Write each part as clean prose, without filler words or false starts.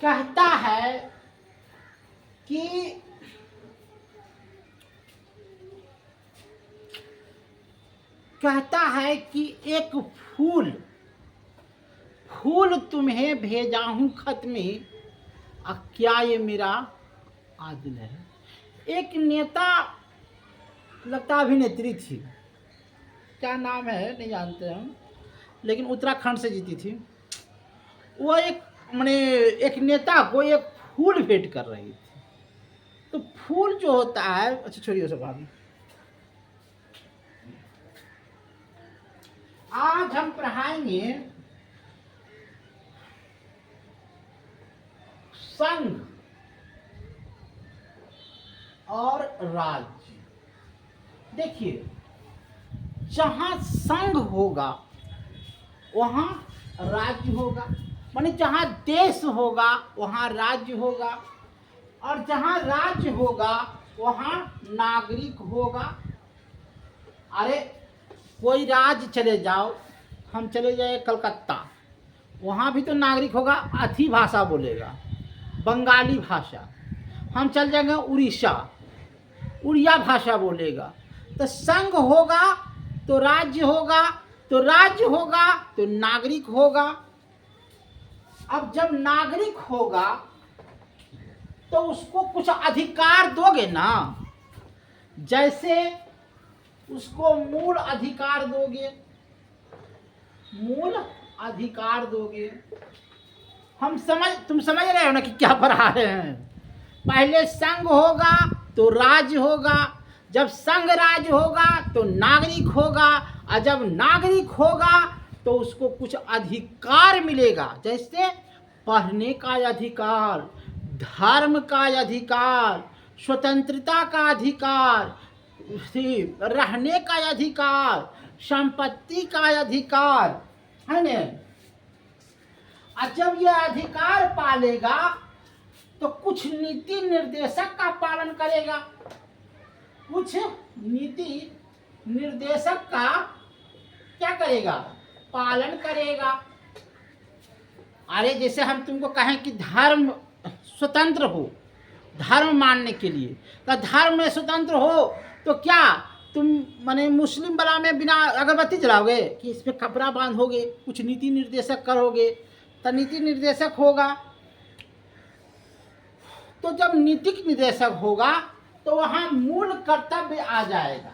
कहता है कि एक फूल तुम्हें भेजा हूं खत में, क्या ये मेरा आदिल है। एक नेता, लगता अभिनेत्री थी, क्या नाम है नहीं जानते हम, लेकिन उत्तराखंड से जीती थी। वो एक नेता को एक फूल भेंट कर रही थी। तो फूल जो होता है, अच्छा छोड़िए सब बात। आज हम पढ़ाएंगे संघ और राज्य। देखिए, जहां संघ होगा वहां राज्य होगा, माने जहां देश होगा वहां राज्य होगा, और जहां राज्य होगा वहां नागरिक होगा। अरे कोई राज्य चले जाओ, हम चले जाए कलकत्ता, वहाँ भी तो नागरिक होगा, अथी भाषा बोलेगा, बंगाली भाषा। हम चल जाएंगे उड़ीसा, उड़िया भाषा बोलेगा। तो संघ होगा तो राज्य होगा, तो राज्य होगा तो नागरिक होगा। अब जब नागरिक होगा तो उसको कुछ अधिकार दोगे ना, जैसे उसको मूल अधिकार दोगे, मूल अधिकार दोगे। तुम समझ रहे हो ना कि क्या पढ़ा रहे हैं। पहले संघ होगा तो राज्य होगा, जब संघ राज्य होगा तो नागरिक होगा, और जब नागरिक होगा तो उसको कुछ अधिकार मिलेगा, जैसे पढ़ने का अधिकार, धर्म का अधिकार, स्वतंत्रता का अधिकार, रहने का अधिकार, संपत्ति का अधिकार, है न। और जब यह अधिकार पालेगा तो कुछ नीति निर्देशक का पालन करेगा, कुछ नीति निर्देशक का क्या करेगा, पालन करेगा। अरे जैसे हम तुमको कहें कि धर्म स्वतंत्र हो, धर्म मानने के लिए, तो धर्म में स्वतंत्र हो तो क्या तुम माने मुस्लिम वाला में बिना अगरबत्ती जलाओगे कि इस पे कपड़ा बांधोगे, कुछ नीति निर्देशक करोगे, तो नीति निर्देशक होगा। तो जब नीतिक निर्देशक होगा तो वहां मूल कर्तव्य आ जाएगा।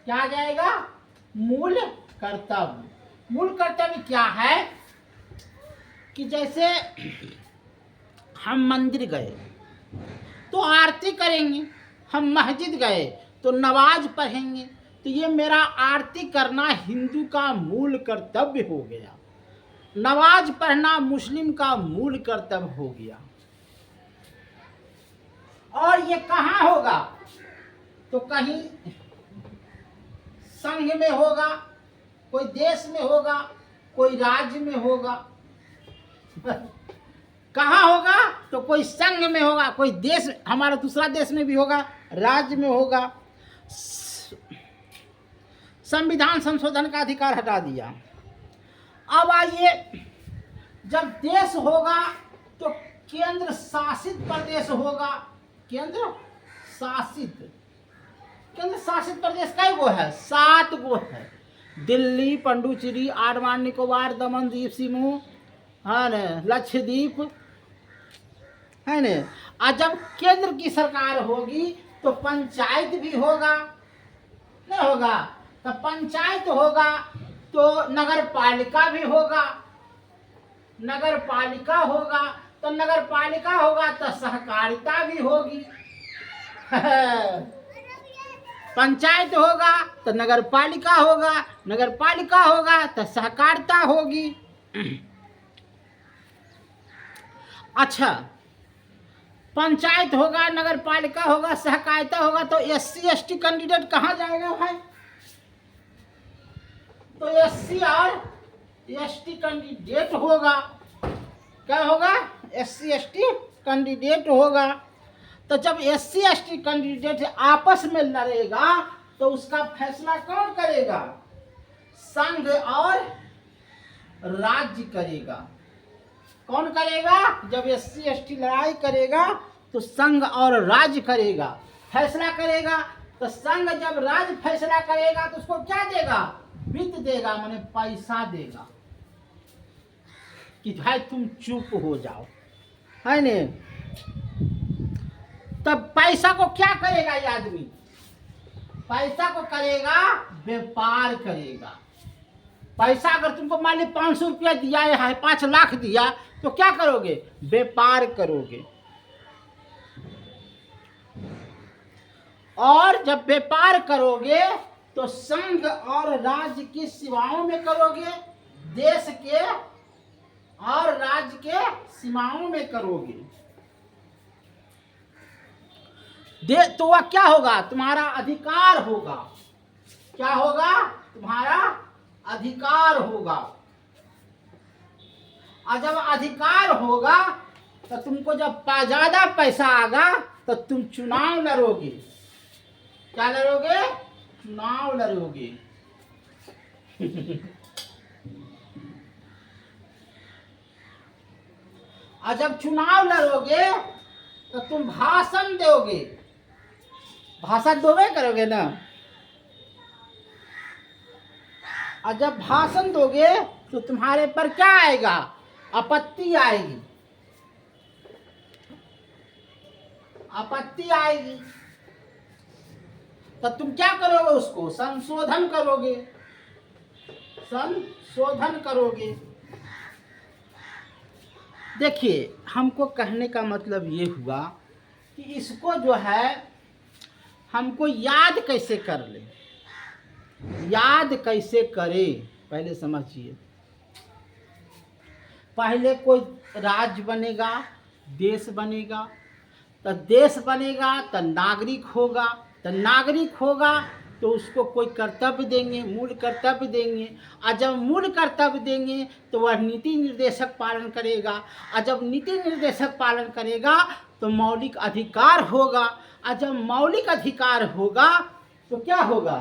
क्या आ जाएगा? मूल कर्तव्य। मूल कर्तव्य क्या है कि जैसे हम मंदिर गए तो आरती करेंगे, हम मस्जिद गए तो नमाज पढ़ेंगे, तो ये मेरा आरती करना हिंदू का मूल कर्तव्य हो गया, नमाज पढ़ना मुस्लिम का मूल कर्तव्य हो गया। और ये कहाँ होगा? तो कहीं संघ में होगा, कोई देश में होगा, कोई राज्य में होगा। कहाँ होगा? तो कोई संघ में होगा, कोई देश, हमारा दूसरा देश में भी होगा, राज्य में होगा। संविधान संशोधन का अधिकार हटा दिया। अब आइए, जब देश होगा तो केंद्र शासित प्रदेश होगा। केंद्र शासित प्रदेश कई गो है? 7 गो है। दिल्ली, पुडुचेरी, अंडमान निकोबार, दमन द्वीप समूह, है न, लक्षद्वीप, है न। और जब केंद्र की सरकार होगी तो पंचायत भी होगा, नहीं होगा? तो पंचायत होगा तो नगर पालिका भी होगा, नगर पालिका होगा तो नगर पालिका होगा तो सहकारिता भी होगी। पंचायत होगा तो नगर पालिका होगा, नगर पालिका होगा तो सहकारिता होगी। अच्छा, पंचायत होगा, नगर पालिका होगा, सहकारिता होगा, तो SC ST कैंडिडेट कहाँ जाएगा भाई? तो SC और ST कैंडिडेट होगा। क्या होगा? SC ST कैंडिडेट होगा। तो जब SC ST कैंडिडेट आपस में लड़ेगा तो उसका फैसला कौन करेगा? संघ और राज्य करेगा। कौन करेगा? जब SC ST लड़ाई करेगा तो संघ और राज्य करेगा, फैसला करेगा। तो संघ जब राज्य फैसला करेगा तो उसको क्या देगा? वित्त देगा, माने पैसा देगा कि भाई तुम चुप हो जाओ, है ने। तब पैसा को क्या करेगा ये आदमी? पैसा को करेगा, व्यापार करेगा। पैसा अगर तुमको मान ली 500 रुपया दिया है, 5 लाख दिया, तो क्या करोगे? व्यापार करोगे। और जब व्यापार करोगे तो संघ और राज्य की सीमाओं में करोगे, देश के और राज्य के सीमाओं में करोगे। तो वह क्या होगा? तुम्हारा अधिकार होगा। क्या होगा? तुम्हारा अधिकार होगा। और जब अधिकार होगा तो तुमको जब ज्यादा पैसा आगा तो तुम चुनाव लड़ोगे। क्या लड़ोगे? चुनाव लड़ोगे। और जब चुनाव लड़ोगे तो तुम भाषण दोगे। भाषण दोगे करोगे ना। और जब भाषण दोगे तो तुम्हारे पर क्या आएगा? आपत्ति आएगी। आपत्ति आएगी तो तुम क्या करोगे? उसको संशोधन करोगे। संशोधन करोगे। देखिए, हमको कहने का मतलब ये हुआ कि इसको जो है हमको याद कैसे कर ले, याद कैसे करें, पहले समझिए। पहले कोई राज्य बनेगा, देश बनेगा, तो देश बनेगा तो नागरिक होगा, तो नागरिक होगा तो उसको कोई कर्तव्य देंगे, मूल कर्तव्य देंगे। और जब मूल कर्तव्य देंगे तो वह नीति निर्देशक पालन करेगा। और जब नीति निर्देशक पालन करेगा तो मौलिक अधिकार होगा। और जब मौलिक अधिकार होगा तो क्या होगा?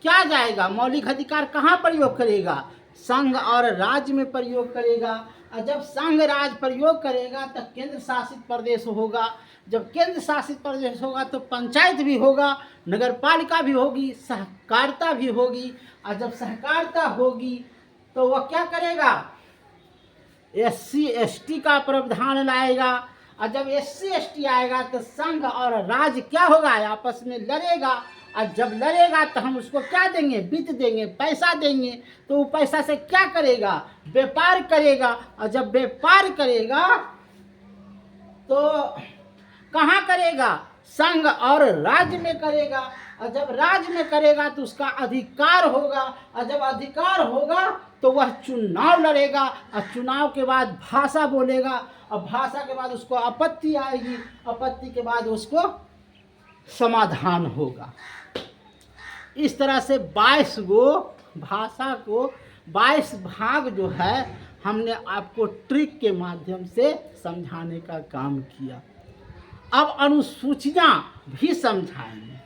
क्या जाएगा? मौलिक अधिकार कहाँ प्रयोग करेगा? संघ और राज्य में प्रयोग करेगा। और जब संघ राज्य प्रयोग करेगा तो केंद्र शासित प्रदेश होगा। जब केंद्र शासित प्रदेश होगा तो पंचायत भी होगा, नगर पालिका भी होगी, सहकारिता भी होगी। और जब सहकारिता होगी तो वह क्या करेगा? SC ST का प्रावधान लाएगा। और जब SC ST आएगा तो संघ और राज्य क्या होगा? आपस में लड़ेगा। और जब लड़ेगा तो हम उसको क्या देंगे? वित्त देंगे, पैसा देंगे। तो वो पैसा से क्या करेगा? व्यापार करेगा। और जब व्यापार करेगा तो कहाँ करेगा? संघ और राज्य में करेगा। और जब राज्य में करेगा तो उसका अधिकार होगा। और जब अधिकार होगा तो वह चुनाव लड़ेगा। और चुनाव के बाद भाषा बोलेगा। और भाषा के बाद उसको आपत्ति आएगी। आपत्ति के बाद उसको समाधान होगा। इस तरह से 22 गो भाषा को 22 भाग जो है हमने आपको ट्रिक के माध्यम से समझाने का काम किया। अब अनुसूचियाँ भी समझाएंगे।